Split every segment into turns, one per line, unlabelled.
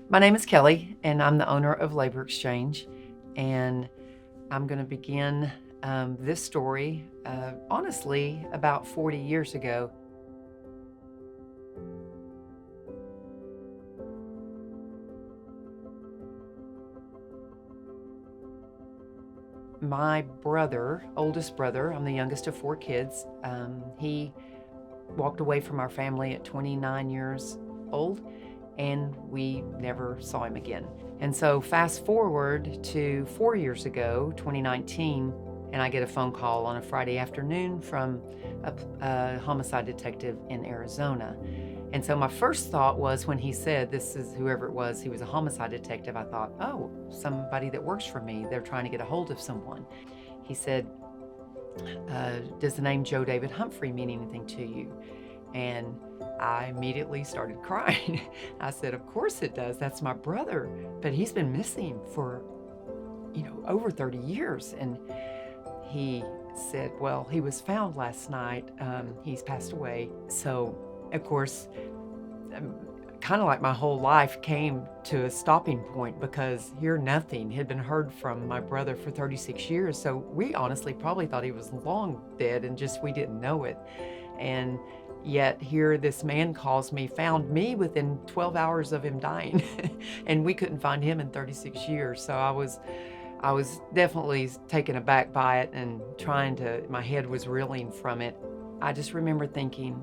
My name is Kelly, and I'm the owner of Labor Exchange. And I'm going to begin this story, honestly, about 40 years ago. My brother, oldest brother, I'm the youngest of four kids, he walked away from our family at 29 years old, and we never saw him again. And so, fast forward to 4 years ago, 2019, and I get a phone call on a Friday afternoon from a homicide detective in Arizona. And so, my first thought was when he said, "This is whoever it was, he was a homicide detective," I thought, "Oh, somebody that works for me. They're trying to get a hold of someone." He said, "Does the name Joe David Humphrey mean anything to you?" And I immediately started crying. I said, "Of course it does. That's my brother, but he's been missing for, over 30 years." And he said, "Well, he was found last night. He's passed away." So, of course, kind of like my whole life came to a stopping point, because here nothing had been heard from my brother for 36 years. So we honestly probably thought he was long dead, and just we didn't know it. And yet here this man calls me, found me within 12 hours of him dying, and we couldn't find him in 36 years. So I was definitely taken aback by it, and my head was reeling from it. I just remember thinking,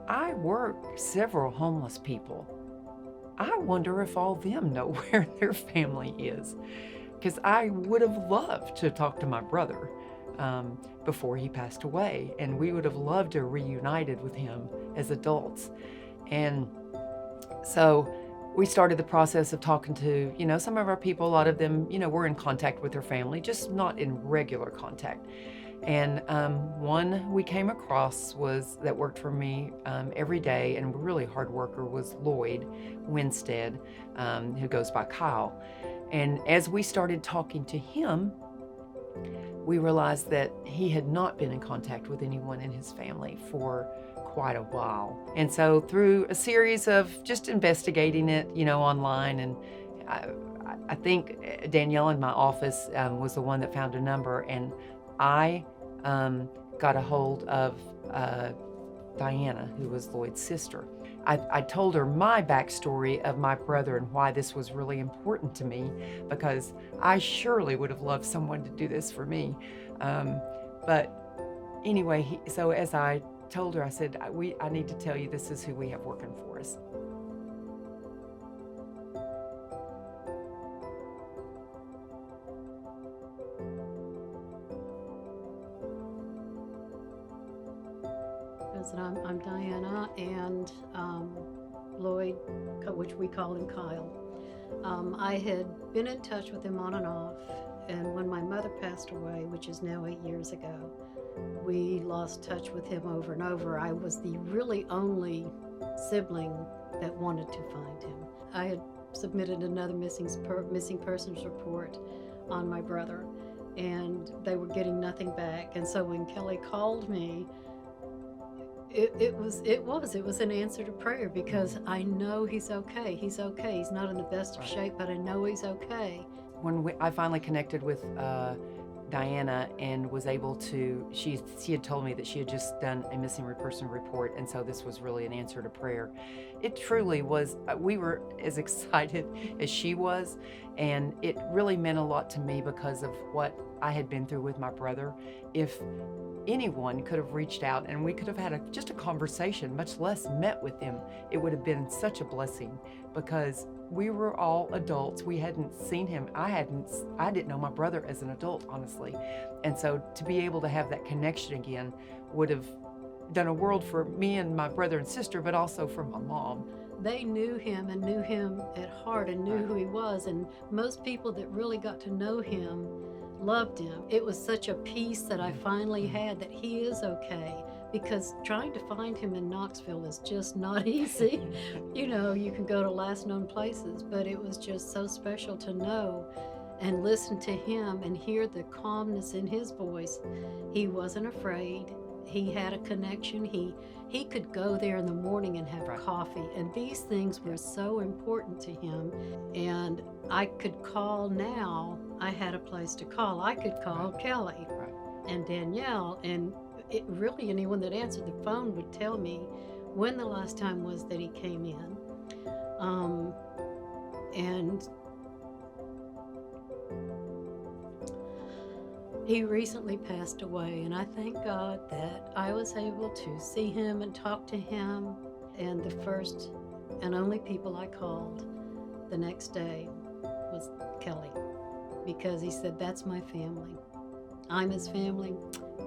I work several homeless people. I wonder if all of them know where their family is, because I would have loved to talk to my brother before he passed away, and we would have loved to reunited with him as adults. And so we started the process of talking to, some of our people. A lot of them, were in contact with their family, just not in regular contact. And one we came across that worked for me every day, and a really hard worker, was Lloyd Winstead, who goes by Kyle. And as we started talking to him, we realized that he had not been in contact with anyone in his family for quite a while. And so, through a series of just investigating it, online, and I think Danielle in my office was the one that found a number, and I got a hold of Diana, who was Lloyd's sister. I told her my backstory of my brother and why this was really important to me, because I surely would have loved someone to do this for me. But anyway, so as I told her, I said, I need to tell you, this is who we have working for us.
I'm Diana, and Lloyd, which we call him Kyle. I had been in touch with him on and off, and when my mother passed away, which is now 8 years ago, we lost touch with him over and over. I was the really only sibling that wanted to find him. I had submitted another missing persons report on my brother, and they were getting nothing back. And so when Kelly called me, it was an answer to prayer, because I know he's okay. He's okay. He's not in the best of shape, but I know he's okay.
When I finally connected with Diana and was able to, she had told me that she had just done a missing person report, and so this was really an answer to prayer. It truly was. We were as excited as she was, and it really meant a lot to me because of what I had been through with my brother. If anyone could have reached out and we could have had just a conversation, much less met with him, it would have been such a blessing, because we were all adults. We hadn't seen him. I didn't know my brother as an adult, honestly. And so to be able to have that connection again would have done a world for me and my brother and sister, but also for my mom.
They knew him and knew him at heart and knew who he was, and most people that really got to know him loved him. It was such a peace that I finally had, that he is okay, because trying to find him in Knoxville is just not easy. You can go to last known places, but it was just so special to know and listen to him and hear the calmness in his voice. He wasn't afraid, he had a connection. He could go there in the morning and have
Right.
coffee, and these things were so important to him. And I could call now. I had a place to call. I could call
Right.
Kelly
Right.
and Danielle, and it really anyone that answered the phone would tell me when the last time was that he came in. And he recently passed away, and I thank God that I was able to see him and talk to him. And the first and only people I called the next day was Kelly, because he said, that's my family. I'm his family,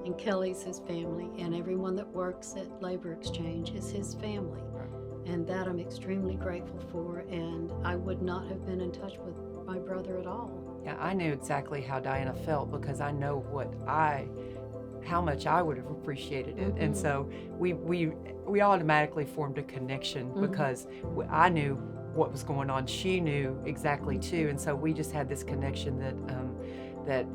and Kelly's his family, and everyone that works at Labor Exchange is his family. And that I'm extremely grateful for, and I would not have been in touch with my brother at all.
Yeah, I knew exactly how Diana felt because I know how much I would have appreciated it. And so we automatically formed a connection because I knew what was going on. She knew exactly too. And so we just had this connection that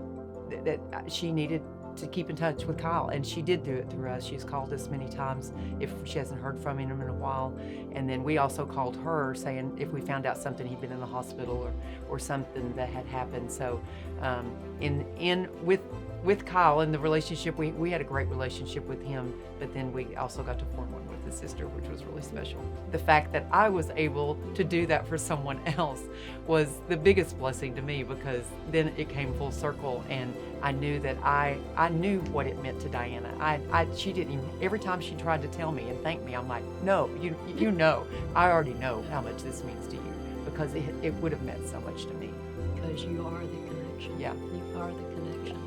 she needed to keep in touch with Kyle, and she did do it through us. She's called us many times if she hasn't heard from him in a while, and then we also called her saying if we found out something, he'd been in the hospital or something that had happened. So with Kyle and the relationship, we had a great relationship with him, but then we also got to form one with his sister, which was really special. The fact that I was able to do that for someone else was the biggest blessing to me, because then it came full circle, and I knew that I knew what it meant to Diana. She didn't even, every time she tried to tell me and thank me, I'm like, no, you know, I already know how much this means to you, because it would have meant so much to me.
Because you are the connection.
Yeah.
You are the connection.